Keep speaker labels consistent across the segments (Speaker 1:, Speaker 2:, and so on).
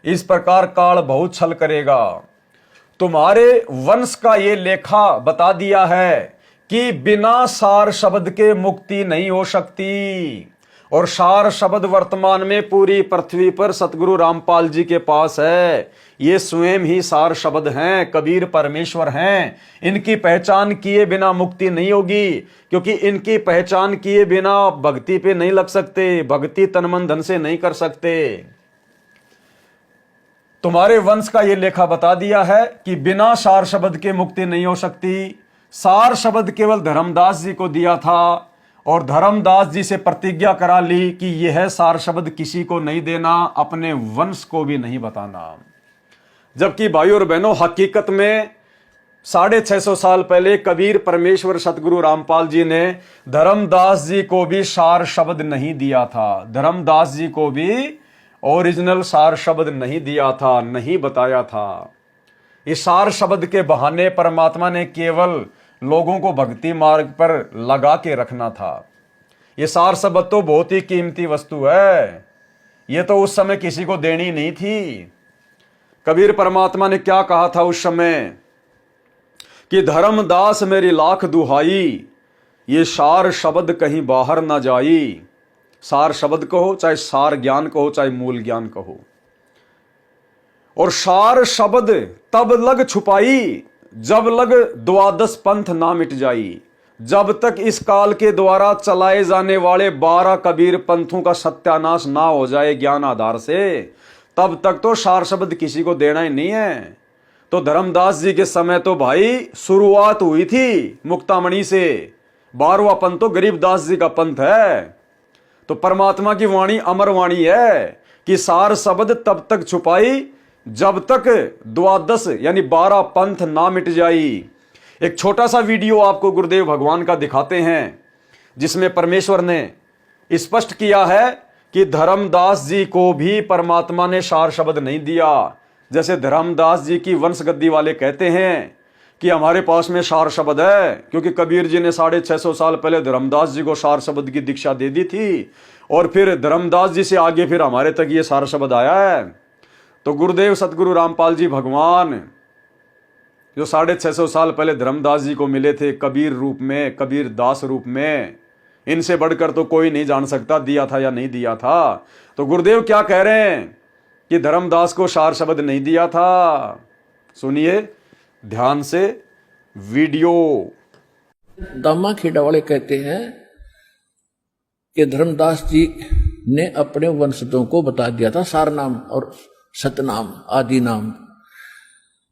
Speaker 1: इस प्रकार काल बहुत छल करेगा। तुम्हारे वंश का ये लेखा बता दिया है कि बिना सार शब्द के मुक्ति नहीं हो सकती। और सार शब्द वर्तमान में पूरी पृथ्वी पर सतगुरु रामपाल जी के पास है। ये स्वयं ही सार शब्द हैं, कबीर परमेश्वर हैं। इनकी पहचान किए बिना मुक्ति नहीं होगी, क्योंकि इनकी पहचान किए बिना भक्ति पे नहीं लग सकते, भक्ति तन मन धन से नहीं कर सकते। तुम्हारे वंश का ये लेखा बता दिया है कि बिना सार शब्द के मुक्ति नहीं हो सकती। सार शब्द केवल धर्मदास जी को दिया था, और धर्मदास जी से प्रतिज्ञा करा ली कि यह सार शब्द किसी को नहीं देना, अपने वंश को भी नहीं बताना। जबकि भाइयों और बहनों, हकीकत में 650 साल पहले कबीर परमेश्वर सतगुरु रामपाल जी ने धर्मदास जी को भी सार शब्द नहीं दिया था। धर्मदास जी को भी ओरिजिनल सार शब्द नहीं दिया था, नहीं बताया था। इस सार शब्द के बहाने परमात्मा ने केवल लोगों को भक्ति मार्ग पर लगा के रखना था। ये सार शब्द तो बहुत ही कीमती वस्तु है, ये तो उस समय किसी को देनी नहीं थी। कबीर परमात्मा ने क्या कहा था उस समय कि धर्मदास मेरी लाख दुहाई, ये सार शब्द कहीं बाहर ना जाई। सार शब्द कहो, चाहे सार ज्ञान कहो, चाहे मूल ज्ञान कहो। और सार शब्द तब लग छुपाई जब लग द्वादश पंथ ना मिट जाई। जब तक इस काल के द्वारा चलाए जाने वाले 12 कबीर पंथों का सत्यानाश ना हो जाए ज्ञान आधार से, तब तक तो सार शब्द किसी को देना ही नहीं है। तो धर्मदास जी के समय तो भाई शुरुआत हुई थी मुक्तामणि से। 12वां पंथ तो गरीबदास जी का पंथ है। तो परमात्मा की वाणी अमर वाणी है कि सार शब्द तब तक छुपाई जब तक द्वादश यानी 12 पंथ ना मिट जाई। एक छोटा सा वीडियो आपको गुरुदेव भगवान का दिखाते हैं, जिसमें परमेश्वर ने स्पष्ट किया है कि धर्मदास जी को भी परमात्मा ने सार शब्द नहीं दिया। जैसे धर्मदास जी की वंश गद्दी वाले कहते हैं कि हमारे पास में सार शब्द है, क्योंकि कबीर जी ने 650 साल पहले धर्मदास जी को सार शब्द की दीक्षा दे दी थी, और फिर धर्मदास जी से आगे फिर हमारे तक ये सार शब्द आया है। तो गुरुदेव सतगुरु रामपाल जी भगवान जो 650 साल पहले धर्मदास जी को मिले थे कबीर रूप में, कबीर दास रूप में, इनसे बढ़कर तो कोई नहीं जान सकता दिया था या नहीं दिया था। तो गुरुदेव क्या कह रहे हैं कि धर्मदास को सार शब्द नहीं दिया था। सुनिए ध्यान से वीडियो।
Speaker 2: दामा खेड़ा वाले कहते हैं कि धर्मदास जी ने अपने वंशजों को बता दिया था सार नाम और सतनाम आदि नाम।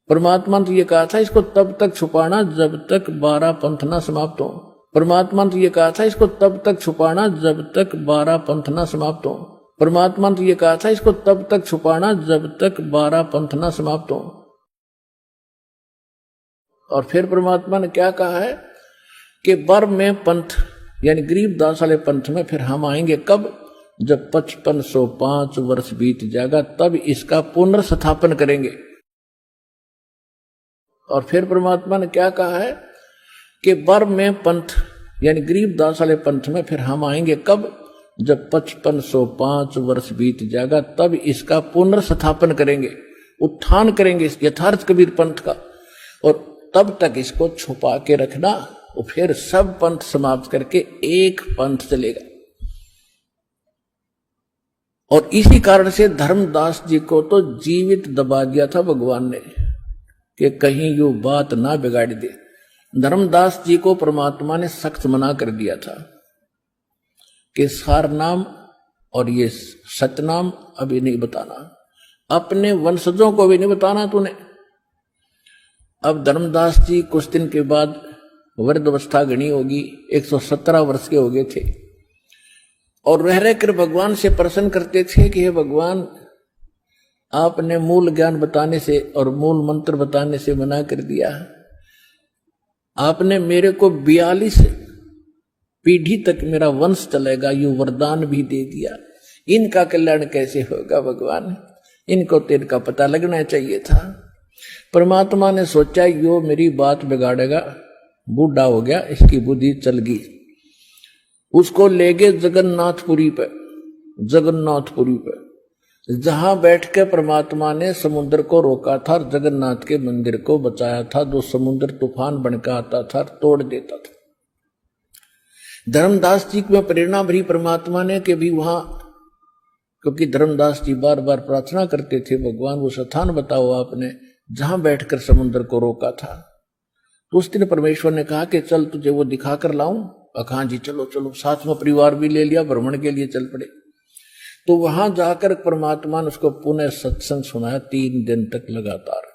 Speaker 2: परमात्मा ने तो ये कहा था इसको तब तक छुपाना जब तक 12 पंथ ना समाप्त हो। परमात्मा ने तो ये कहा था इसको तब तक छुपाना जब तक 12 पंथ ना समाप्त हो। परमात्मा ने तो ये कहा था इसको तब तक छुपाना जब तक 12 पंथ ना समाप्त हो। और फिर परमात्मा ने क्या कहा है कि बर में पंथ यानी गरीबदास वाले पंथ में फिर हम आएंगे कब, जब 5505 वर्ष बीत जाएगा, तब इसका पुनर्स्थापन करेंगे। और फिर परमात्मा ने क्या कहा है कि बर में पंथ यानी गरीबदास वाले पंथ में फिर हम आएंगे कब, जब 5505 वर्ष बीत जाएगा, तब इसका पुनर्स्थापन करेंगे, उत्थान करेंगे इस यथार्थ कबीर पंथ का। और तब तक इसको छुपा के रखना, और फिर सब पंथ समाप्त करके एक पंथ चलेगा। और इसी कारण से धर्मदास जी को तो जीवित दबा दिया था भगवान ने कि कहीं यू बात ना बिगाड़ दे। धर्मदास जी को परमात्मा ने सख्त मना कर दिया था कि सार नाम और ये सतनाम अभी नहीं बताना, अपने वंशजों को भी नहीं बताना तूने। अब धर्मदास जी कुछ दिन के बाद वृद्धावस्था गणी होगी, 117 वर्ष के हो गए थे, और रह रहकर भगवान से प्रश्न करते थे कि हे भगवान, आपने मूल ज्ञान बताने से और मूल मंत्र बताने से मना कर दिया। आपने मेरे को 42 पीढ़ी तक मेरा वंश चलेगा यूं वरदान भी दे दिया, इनका कल्याण कैसे होगा भगवान? इनको तो इनका पता लगना चाहिए था। परमात्मा ने सोचा यो मेरी बात बिगाड़ेगा, बूढ़ा हो गया, इसकी बुद्धि चल गई। उसको ले गए जगन्नाथपुरी पे, जगन्नाथपुरी पे जहां बैठ के परमात्मा ने समुद्र को रोका था और जगन्नाथ के मंदिर को बचाया था, जो समुद्र तूफान बनकर आता था और तोड़ देता था। धर्मदास जी में प्रेरणा भरी परमात्मा ने कि भी वहां, क्योंकि धर्मदास जी बार बार प्रार्थना करते थे, भगवान वो स्थान बताओ आपने जहां बैठकर समुद्र को रोका था। तो उस दिन परमेश्वर ने कहा कि चल तुझे वो दिखा कर लाऊं। हाँ जी चलो चलो, साथ में परिवार भी ले लिया, भ्रमण के लिए चल पड़े। तो वहां जाकर परमात्मा ने उसको पुनः सत्संग सुनाया 3 दिन तक लगातार।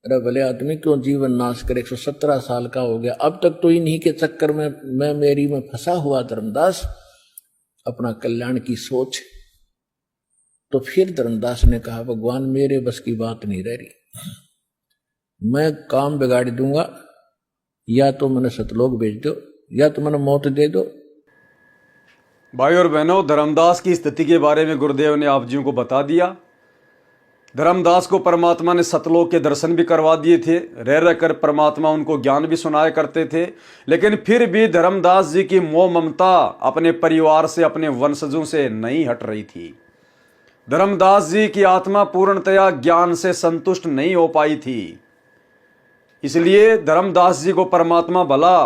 Speaker 2: अरे भले आदमी क्यों जीवन नाश करे, 117 साल का हो गया, अब तक तो इन्हीं के चक्कर में मेरी में फंसा हुआ धर्मदास, अपना कल्याण की सोच। तो फिर धर्मदास ने कहा भगवान मेरे बस की बात नहीं रह रही, मैं काम बिगाड़ दूंगा, या तो मैंने सतलोक भेज दो या तो मैंने मौत दे दो।
Speaker 1: भाई और बहनों, धर्मदास की स्थिति के बारे में गुरुदेव ने आप जी को बता दिया। धर्मदास को परमात्मा ने सतलोक के दर्शन भी करवा दिए थे, रह रहकर परमात्मा उनको ज्ञान भी सुनाया करते थे, लेकिन फिर भी धर्मदास जी की मोह ममता अपने परिवार से, अपने वंशजों से नहीं हट रही थी। धर्मदास जी की आत्मा पूर्णतया ज्ञान से संतुष्ट नहीं हो पाई थी। इसलिए धर्मदास जी को परमात्मा भला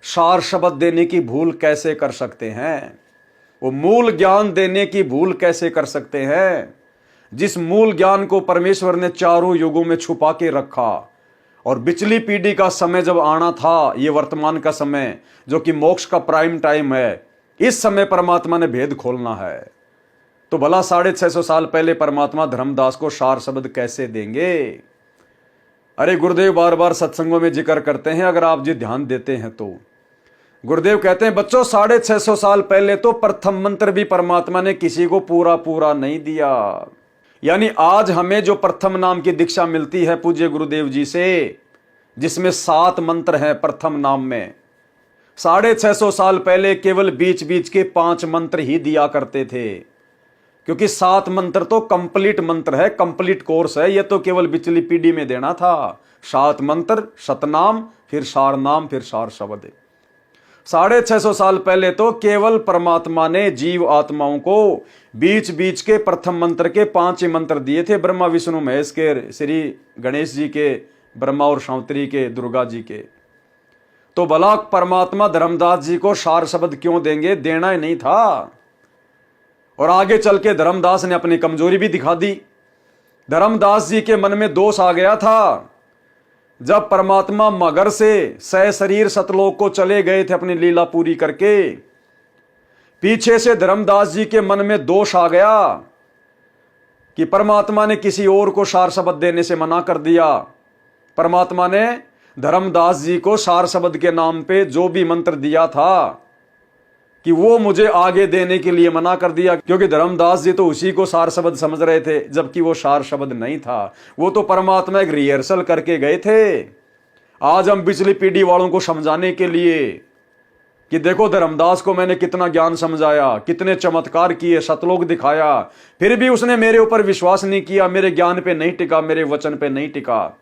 Speaker 1: सार शब्द देने की भूल कैसे कर सकते हैं, वो मूल ज्ञान देने की भूल कैसे कर सकते हैं, जिस मूल ज्ञान को परमेश्वर ने चारों युगों में छुपा के रखा। और पिछली पीढ़ी का समय जब आना था, ये वर्तमान का समय जो कि मोक्ष का प्राइम टाइम है, इस समय परमात्मा ने भेद खोलना है। तो भला 650 साल पहले परमात्मा धर्मदास को सार शब्द कैसे देंगे। अरे गुरुदेव बार बार सत्संगों में जिक्र करते हैं, अगर आप जी ध्यान देते हैं तो गुरुदेव कहते हैं बच्चों 650 साल पहले तो प्रथम मंत्र भी परमात्मा ने किसी को पूरा नहीं दिया। यानी आज हमें जो प्रथम नाम की दीक्षा मिलती है पूज्य गुरुदेव जी से, जिसमें 7 मंत्र हैं प्रथम नाम में, 650 साल पहले केवल बीच बीच के 5 मंत्र ही दिया करते थे, क्योंकि 7 मंत्र तो कंप्लीट मंत्र है, कंप्लीट कोर्स है। यह तो केवल पिछली पीढ़ी में देना था। 7 मंत्र, सतनाम, फिर सार नाम, फिर सार शब्द। 650 साल पहले तो केवल परमात्मा ने जीव आत्माओं को बीच बीच के प्रथम मंत्र के 5 मंत्र दिए थे, ब्रह्मा विष्णु महेश के, श्री गणेश जी के, ब्रह्मा और शांतरी के, दुर्गा जी के। तो भला परमात्मा धर्मदास जी को सार शब्द क्यों देंगे, देना ही नहीं था। और आगे चल के धर्मदास ने अपनी कमजोरी भी दिखा दी। धर्मदास जी के मन में दोष आ गया था, जब परमात्मा मगर से सहशरीर सतलोक को चले गए थे अपनी लीला पूरी करके, पीछे से धर्मदास जी के मन में दोष आ गया कि परमात्मा ने किसी और को सार शब्द देने से मना कर दिया। परमात्मा ने धर्मदास जी को सार शब्द के नाम पे जो भी मंत्र दिया था कि वो मुझे आगे देने के लिए मना कर दिया, क्योंकि धर्मदास जी तो उसी को सार शब्द समझ रहे थे, जबकि वो सार शब्द नहीं था। वो तो परमात्मा एक रिहर्सल करके गए थे। आज हम पिछली पीढ़ी वालों को समझाने के लिए कि देखो धर्मदास को मैंने कितना ज्ञान समझाया, कितने चमत्कार किए, सतलोक दिखाया, फिर भी उसने मेरे ऊपर विश्वास नहीं किया, मेरे ज्ञान पे नहीं टिका, मेरे वचन पे नहीं टिका,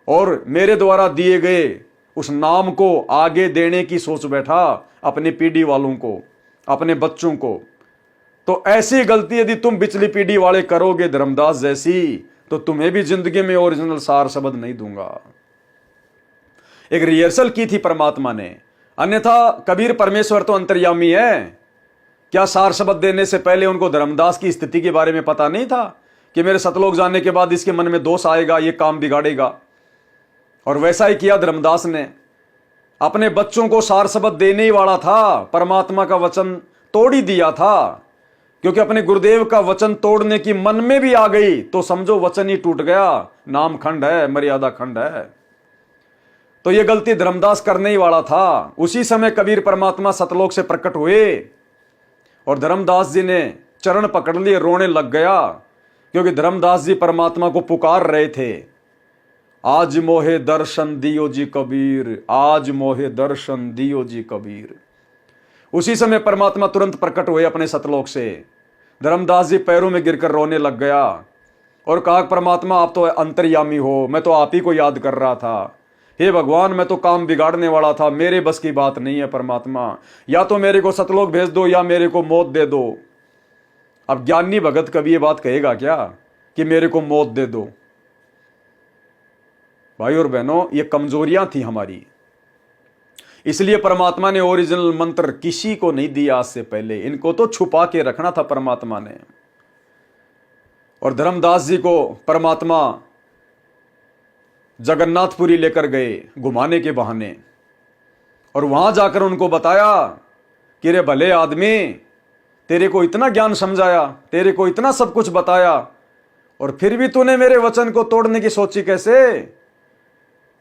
Speaker 1: और मेरे द्वारा दिए गए उस नाम को आगे देने की सोच बैठा अपनी पीढ़ी वालों को, अपने बच्चों को। तो ऐसी गलती यदि तुम पिछली पीढ़ी वाले करोगे धर्मदास जैसी, तो तुम्हें भी जिंदगी में ओरिजिनल सार शब्द नहीं दूंगा। एक रिहर्सल की थी परमात्मा ने, अन्यथा कबीर परमेश्वर तो अंतर्यामी है। क्या सार शब्द देने से पहले उनको धर्मदास की स्थिति के बारे में पता नहीं था कि मेरे सतलोक जाने के बाद इसके मन में दोष आएगा, ये काम बिगाड़ेगा। और वैसा ही किया धर्मदास ने, अपने बच्चों को सार शब्द देने ही वाला था, परमात्मा का वचन तोड़ ही दिया था, क्योंकि अपने गुरुदेव का वचन तोड़ने की मन में भी आ गई तो समझो वचन ही टूट गया, नाम खंड है, मर्यादा खंड है। तो यह गलती धर्मदास करने ही वाला था। उसी समय कबीर परमात्मा सतलोक से प्रकट हुए और धर्मदास जी ने चरण पकड़ लिए, रोने लग गया, क्योंकि धर्मदास जी परमात्मा को पुकार रहे थे, आज मोहे दर्शन दियो जी कबीर, आज मोहे दर्शन दियो जी कबीर। उसी समय परमात्मा तुरंत प्रकट हुए अपने सतलोक से। धर्मदास जी पैरों में गिरकर रोने लग गया और कहा, परमात्मा आप तो अंतर्यामी हो, मैं तो आप ही को याद कर रहा था। हे भगवान, मैं तो काम बिगाड़ने वाला था, मेरे बस की बात नहीं है परमात्मा, या तो मेरे को सतलोक भेज दो या मेरे को मौत दे दो। अब ज्ञानी भगत कभी ये बात कहेगा क्या कि मेरे को मौत दे दो? भाई और बहनों, ये कमजोरियां थी हमारी, इसलिए परमात्मा ने ओरिजिनल मंत्र किसी को नहीं दिया आज से पहले। इनको तो छुपा के रखना था परमात्मा ने। और धर्मदास जी को परमात्मा जगन्नाथपुरी लेकर गए घुमाने के बहाने, और वहां जाकर उनको बताया कि रे भले आदमी, तेरे को इतना ज्ञान समझाया, तेरे को इतना सब कुछ बताया, और फिर भी तूने मेरे वचन को तोड़ने की सोची कैसे?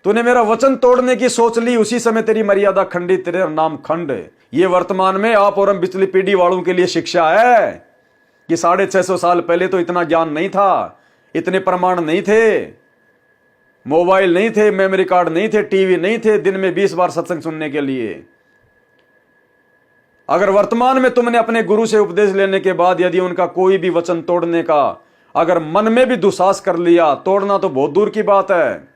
Speaker 1: तूने मेरा वचन तोड़ने की सोच ली, उसी समय तेरी मर्यादा खंडित, तेरा नाम खंड। ये वर्तमान में आप और हम पिछली पीढ़ी वालों के लिए शिक्षा है कि 650 साल पहले तो इतना ज्ञान नहीं था, इतने प्रमाण नहीं थे, मोबाइल नहीं थे, मेमोरी कार्ड नहीं थे, टीवी नहीं थे, दिन में 20 बार सत्संग सुनने के लिए। अगर वर्तमान में तुमने अपने गुरु से उपदेश लेने के बाद यदि उनका कोई भी वचन तोड़ने का अगर मन में भी दुस्साहस कर लिया, तोड़ना तो बहुत दूर की बात है।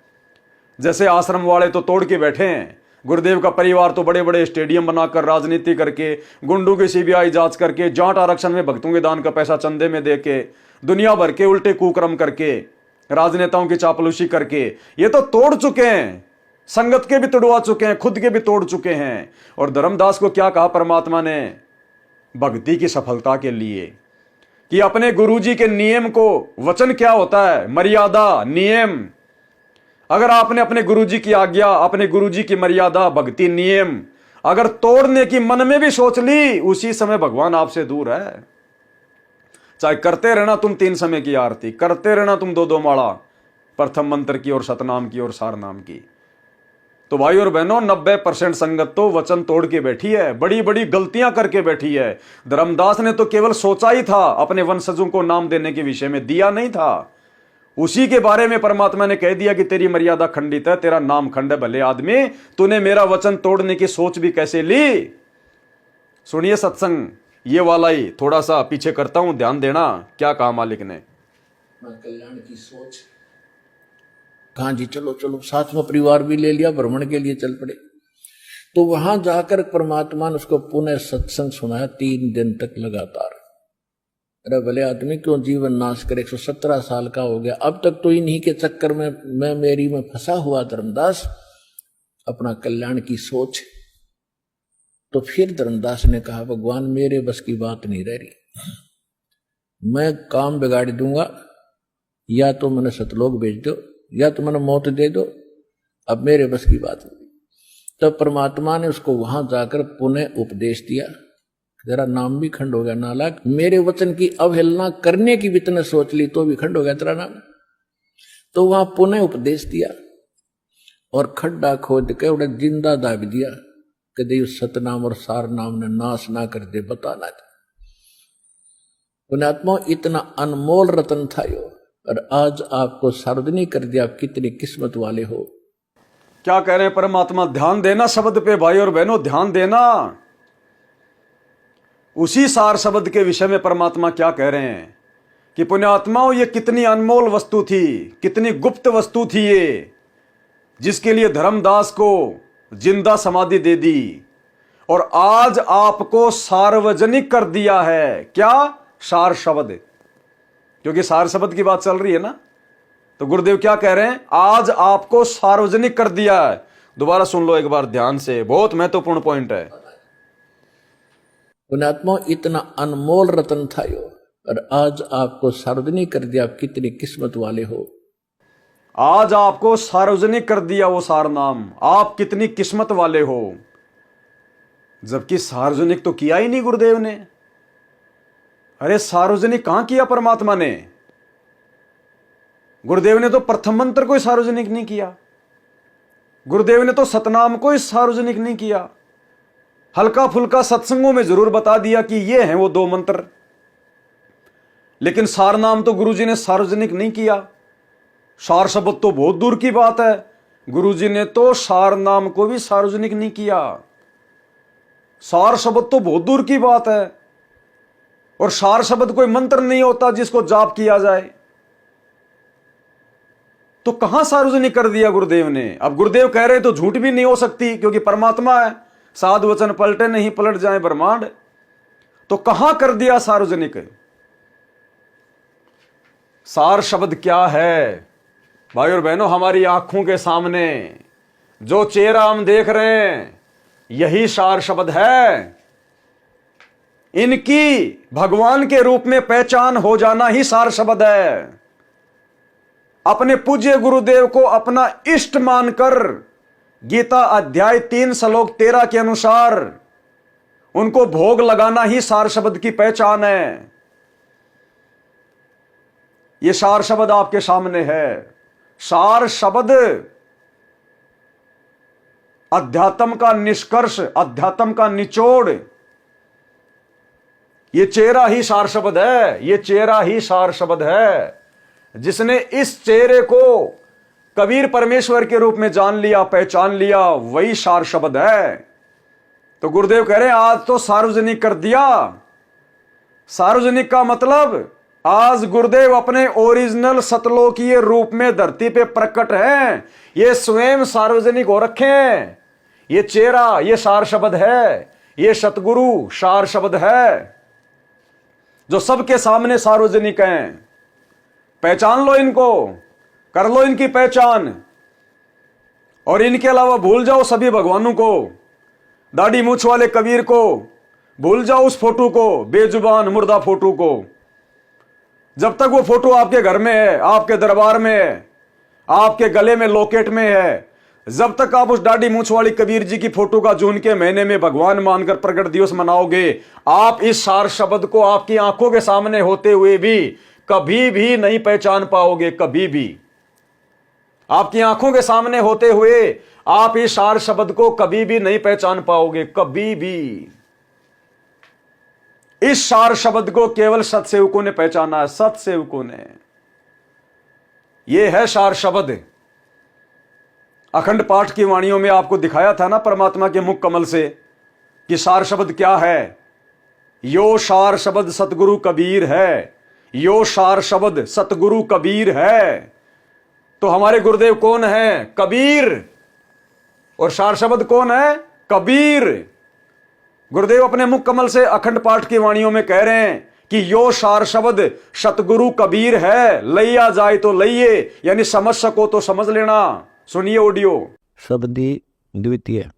Speaker 1: जैसे आश्रम वाले तो तोड़ के बैठे हैं, गुरुदेव का परिवार तो बड़े बड़े स्टेडियम बनाकर, राजनीति करके, गुंडों की सीबीआई जांच करके, जाट आरक्षण में भक्तों के दान का पैसा चंदे में देके, दुनिया भर के उल्टे कुकर्म करके, राजनेताओं की चापलूसी करके ये तो तोड़ चुके हैं, संगत के भी तोड़वा चुके हैं, खुद के भी तोड़ चुके हैं। और धर्मदास को क्या कहा परमात्मा ने भक्ति की सफलता के लिए कि अपने गुरुजी के नियम को, वचन क्या होता है? मर्यादा, नियम। अगर आपने अपने गुरुजी की आज्ञा, अपने गुरुजी की मर्यादा, भक्ति, नियम अगर तोड़ने की मन में भी सोच ली, उसी समय भगवान आपसे दूर है। चाहे करते रहना तुम 3 समय की आरती, करते रहना तुम 2-2 माला, प्रथम मंत्र की और सतनाम की और सार नाम की। तो भाई और बहनों, 90% संगत तो वचन तोड़ के बैठी है, बड़ी बड़ी गलतियां करके बैठी है। धर्मदास ने तो केवल सोचा ही था, अपने वंशजों को नाम देने के विषय में, दिया नहीं था। उसी के बारे में परमात्मा ने कह दिया कि तेरी मर्यादा खंडित है, तेरा नाम खंड है। भले आदमी, तूने मेरा वचन तोड़ने की सोच भी कैसे ली? सुनिए सत्संग, ये वाला ही थोड़ा सा पीछे करता हूं, ध्यान देना क्या कहा मालिक ने।
Speaker 2: कल्याण की सोच, कहा जी चलो चलो, साथ में परिवार भी ले लिया, भ्रमण के लिए चल पड़े। तो वहां जाकर परमात्मा ने उसको पुनः सत्संग सुनाया 3 दिन तक लगातार। अरे भले आदमी, क्यों जीवन नाश करे, 117 साल का हो गया, अब तक तो इन्हीं के चक्कर में मेरी में फंसा हुआ धर्मदास, अपना कल्याण की सोच। तो फिर धर्मदास ने कहा, भगवान मेरे बस की बात नहीं रह रही, मैं काम बिगाड़ दूंगा, या तो मैंने सतलोक भेज दो या तो मैंने मौत दे दो, अब मेरे बस की बात नहीं। तब परमात्मा ने उसको वहां जाकर पुनः उपदेश दिया। जरा नाम भी खंड हो गया, नालायक, मेरे वचन की अवहेलना करने की भी तूने सोच ली तो भी खंड हो गया तेरा नाम। तो वहां पुनः उपदेश दिया और खड्डा खोद के उन्हें जिंदा दाब दिया, कदे सतनाम और सार नाम ने नाश ना कर दे, बताना था। पुण्यात्मा, इतना अनमोल रतन था यो, और आज आपको सार्वजनिक कर दिया, आप कितनी किस्मत वाले हो।
Speaker 1: क्या कह रहे हैं परमात्मा? ध्यान देना शब्द पे भाई और बहनों, ध्यान देना। उसी सार शब्द के विषय में परमात्मा क्या कह रहे हैं कि पुण्यात्माओं, ये कितनी अनमोल वस्तु थी, कितनी गुप्त वस्तु थी ये, जिसके लिए धर्मदास को जिंदा समाधि दे दी, और आज आपको सार्वजनिक कर दिया है। क्या? सार शब्द, क्योंकि सार शब्द की बात चल रही है ना। तो गुरुदेव क्या कह रहे हैं? आज आपको सार्वजनिक कर दिया है। दोबारा सुन लो एक बार ध्यान से, बहुत महत्वपूर्ण पॉइंट है।
Speaker 2: पुण्यात्मा, इतना अनमोल रतन था यो, और आज आपको सार्वजनिक कर दिया, आप कितनी किस्मत वाले हो।
Speaker 1: आज आपको सार्वजनिक कर दिया वो सार नाम, आप कितनी किस्मत वाले हो। जबकि सार्वजनिक तो किया ही नहीं गुरुदेव ने। अरे सार्वजनिक कहां किया परमात्मा ने? गुरुदेव ने तो प्रथम मंत्र को ही सार्वजनिक नहीं किया, गुरुदेव ने तो सतनाम को ही सार्वजनिक नहीं किया। हल्का फुल्का सत्संगों में जरूर बता दिया कि ये हैं वो 2 मंत्र, लेकिन सार नाम तो गुरुजी ने सार्वजनिक नहीं किया। सार शब्द तो बहुत दूर की बात है, गुरुजी ने तो सार नाम को भी सार्वजनिक नहीं किया। सार शब्द तो बहुत दूर की बात है, और सार शब्द कोई मंत्र नहीं होता जिसको जाप किया जाए। तो कहां सार्वजनिक कर दिया गुरुदेव ने? अब गुरुदेव कह रहे तो झूठ भी नहीं हो सकती, क्योंकि परमात्मा है, साध वचन पलटे नहीं पलट जाए ब्रह्मांड। तो कहां कर दिया सार्वजनिक? सार शब्द क्या है? भाई और बहनों, हमारी आंखों के सामने जो चेहरा हम देख रहे हैं यही सार शब्द है। इनकी भगवान के रूप में पहचान हो जाना ही सार शब्द है। अपने पूज्य गुरुदेव को अपना इष्ट मानकर गीता अध्याय 3 श्लोक 13 के अनुसार उनको भोग लगाना ही सार शब्द की पहचान है। यह सार शब्द आपके सामने है। सार शब्द अध्यात्म का निष्कर्ष, अध्यात्म का निचोड़, ये चेहरा ही सार शब्द है। ये चेहरा ही सार शब्द है। जिसने इस चेहरे को कबीर परमेश्वर के रूप में जान लिया, पहचान लिया, वही सार शब्द है। तो गुरुदेव कह रहे हैं आज तो सार्वजनिक कर दिया। सार्वजनिक का मतलब आज गुरुदेव अपने ओरिजिनल सतलोकीय रूप में धरती पे प्रकट हैं। ये स्वयं सार्वजनिक हो रखे हैं। ये चेहरा, ये सार शब्द है। ये सतगुरु सार शब्द है जो सबके सामने सार्वजनिक हैं। पहचान लो इनको, कर लो इनकी पहचान। और इनके अलावा भूल जाओ सभी भगवानों को, दाढ़ी मूछ वाले कबीर को भूल जाओ, उस फोटो को, बेजुबान मुर्दा फोटो को। जब तक वो फोटो आपके घर में है, आपके दरबार में है, आपके गले में लॉकेट में है, जब तक आप उस दाढ़ी मूछ वाली कबीर जी की फोटो का जून के महीने में भगवान मानकर प्रकट दिवस मनाओगे, आप इस सार शब्द को आपकी आंखों के सामने होते हुए भी कभी भी नहीं पहचान पाओगे। कभी भी आपकी आंखों के सामने होते हुए आप इस सार शब्द को कभी भी नहीं पहचान पाओगे। कभी भी। इस सार शब्द को केवल सतसेवकों ने पहचाना है। सतसेवकों ने। यह है सार शब्द। अखंड पाठ की वाणियों में आपको दिखाया था ना परमात्मा के मुख कमल से कि सार शब्द क्या है। यो सार शब्द सतगुरु कबीर है। यो सार शब्द सतगुरु कबीर है। तो हमारे गुरुदेव कौन है? कबीर। और सार शब्द कौन है? कबीर। गुरुदेव अपने मुख कमल से अखंड पाठ की वाणियों में कह रहे हैं कि यो सार शब्द सतगुरु कबीर है। लैया जाए तो लइए, यानी समझ सको तो समझ लेना। सुनिए ऑडियो।
Speaker 3: शब्दी द्वितीय।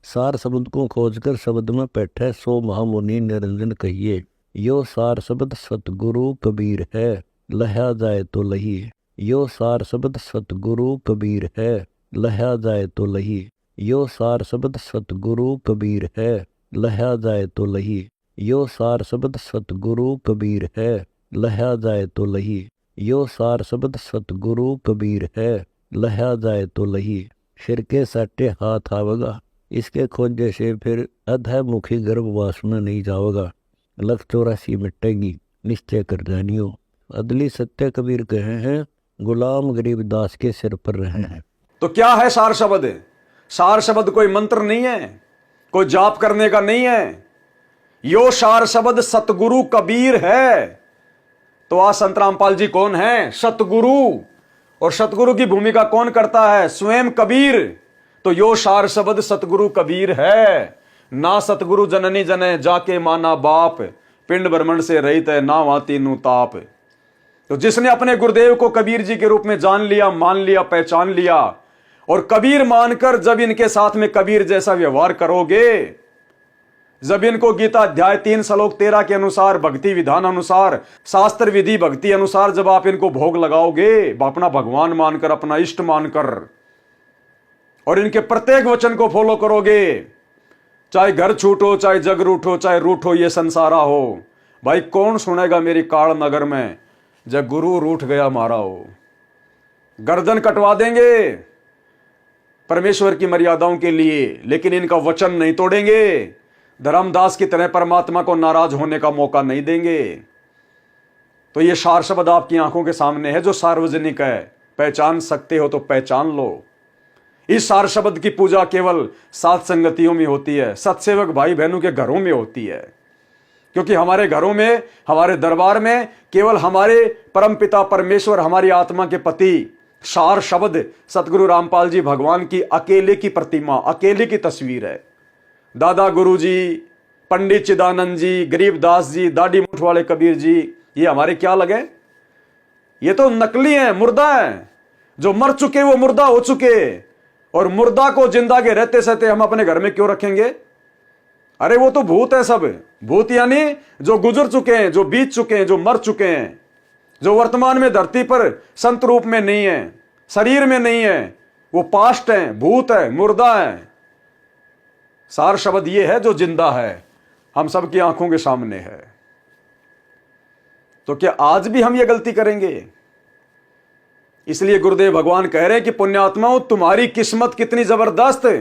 Speaker 3: सार शब्द को खोजकर शब्द में बैठे सो महामुनि निरंजन कहिए। यो सार शब्द सतगुरु कबीर है, लहा जाए तो लही। यो सार शब्द सतगुरु कबीर है, लहा जाए तो लही। यो सार शब्द सतगुरु कबीर है, लहा जाए तो लही। यो सार शब्द सतगुरु कबीर है, लहा जाए तो लही। यो सार शब्द सतगुरु कबीर है, लहा जाए तो लही। सिर के साटे हाथ आवगा, इसके खोजे से फिर अधमुखी गर्भवास में नहीं जाओगा। लख 84 मिटेगी, निश्चय कर जानियो। अदली सत्य कबीर कहे हैं, गुलाम गरीबदास के सिर पर रहे हैं।
Speaker 1: तो क्या है सार शब्द? सार शब्द कोई मंत्र नहीं है, कोई जाप करने का नहीं है। यो सार शब्द सतगुरु कबीर है। तो आज संत रामपाल जी कौन है? सतगुरु। और सतगुरु की भूमिका कौन करता है? स्वयं कबीर। तो यो सार शब्द सतगुरु कबीर है। ना सतगुरु जननी जने जाके माना बाप, पिंड ब्रह्मंड से रहित है ना वाती नु ताप। तो जिसने अपने गुरुदेव को कबीर जी के रूप में जान लिया, मान लिया, पहचान लिया, और कबीर मानकर जब इनके साथ में कबीर जैसा व्यवहार करोगे, जब इनको गीता अध्याय 3 श्लोक 13 के अनुसार, भक्ति विधान अनुसार, शास्त्र विधि भक्ति अनुसार जब आप इनको भोग लगाओगे, अपना भगवान मानकर, अपना इष्ट मानकर, और इनके प्रत्येक वचन को फॉलो करोगे, चाहे घर छूटो, चाहे जग रूठो, चाहे रूठो ये संसारा हो। भाई कौन सुनेगा मेरी काल नगर में जब गुरु रूठ गया मारा हो। गर्दन कटवा देंगे परमेश्वर की मर्यादाओं के लिए, लेकिन इनका वचन नहीं तोड़ेंगे। धर्मदास की तरह परमात्मा को नाराज होने का मौका नहीं देंगे। तो ये सार शब्द आपकी आंखों के सामने है जो सार्वजनिक है। पहचान सकते हो तो पहचान लो। इस सार शब्द की पूजा केवल सात संगतियों में होती है, सत्सेवक भाई बहनों के घरों में होती है। क्योंकि हमारे घरों में, हमारे दरबार में केवल हमारे परमपिता परमेश्वर, हमारी आत्मा के पति, सार शब्द सतगुरु रामपाल जी भगवान की अकेले की प्रतिमा, अकेले की तस्वीर है। दादा गुरु जी, पंडित चिदानंद जी, गरीबदास जी, दाढ़ी मूठ वाले कबीर जी, ये हमारे क्या लगे? ये तो नकली हैं, मुर्दा हैं। जो मर चुके वो मुर्दा हो चुके, और मुर्दा को जिंदा के रहते सहते हम अपने घर में क्यों रखेंगे? अरे वो तो भूत है सब। भूत यानी जो गुजर चुके हैं, जो बीत चुके हैं, जो मर चुके हैं, जो वर्तमान में धरती पर संत रूप में नहीं है, शरीर में नहीं है, वो पास्ट है, भूत है, मुर्दा है। सार शब्द ये है जो जिंदा है, हम सबकी आंखों के सामने है। तो क्या आज भी हम ये गलती करेंगे? इसलिए गुरुदेव भगवान कह रहे हैं कि पुण्यात्माओं, तुम्हारी किस्मत कितनी जबरदस्त है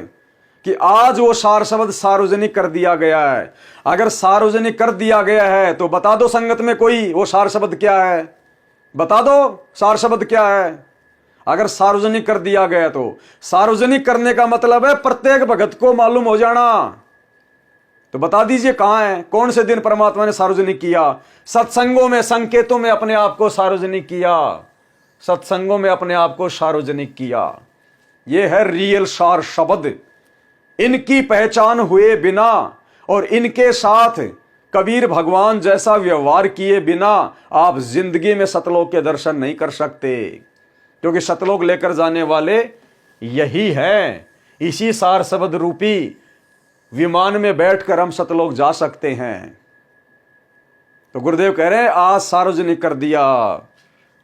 Speaker 1: कि आज वो सार शब्द सार्वजनिक कर दिया गया है। अगर सार्वजनिक कर दिया गया है तो बता दो संगत में कोई वो सार शब्द क्या है, बता दो सार शब्द क्या है। अगर सार्वजनिक कर दिया गया तो सार्वजनिक करने का मतलब है प्रत्येक भगत को मालूम हो जाना। तो बता दीजिए कहां है, कौन से दिन परमात्मा ने सार्वजनिक किया? सत्संगों में, संकेतों में अपने आप को सार्वजनिक किया, सत्संगों में अपने आप को सार्वजनिक किया। यह है रियल सार शब्द। इनकी पहचान हुए बिना और इनके साथ कबीर भगवान जैसा व्यवहार किए बिना आप जिंदगी में सतलोक के दर्शन नहीं कर सकते, क्योंकि सतलोक लेकर जाने वाले यही है। इसी सार शब्द रूपी विमान में बैठकर हम सतलोक जा सकते हैं। तो गुरुदेव कह रहे हैं आज सार्वजनिक कर दिया,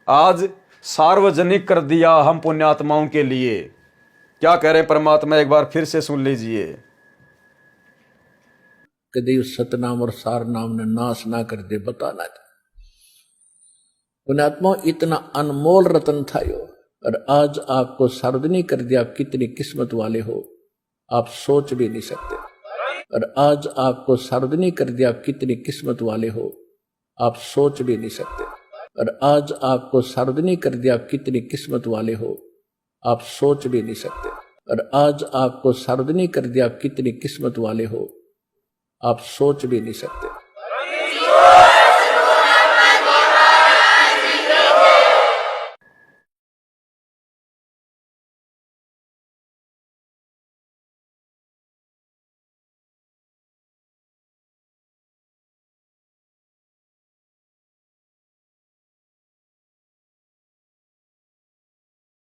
Speaker 1: आज सार्वजनिक कर दिया हम पुण्यात्माओं के लिए। क्या कह रहे परमात्मा, एक बार फिर से सुन लीजिए।
Speaker 2: कभी उस सतनाम और सार नाम ने नाश ना कर दे, बताना था पुण्यात्मा, इतना अनमोल रतन था यो, और आज आपको सार्वजनिक कर दिया। आप कितनी किस्मत वाले हो, आप सोच भी नहीं सकते। और आज आपको सार्वजनिक कर दिया, आप कितनी किस्मत वाले हो, आप सोच भी नहीं सकते। और आज आपको सार्वजनिक कर दिया, आप कितनी किस्मत वाले हो, आप सोच भी नहीं सकते। और आज आपको सार्वजनिक कर दिया, आप कितनी किस्मत वाले हो, आप सोच भी नहीं सकते।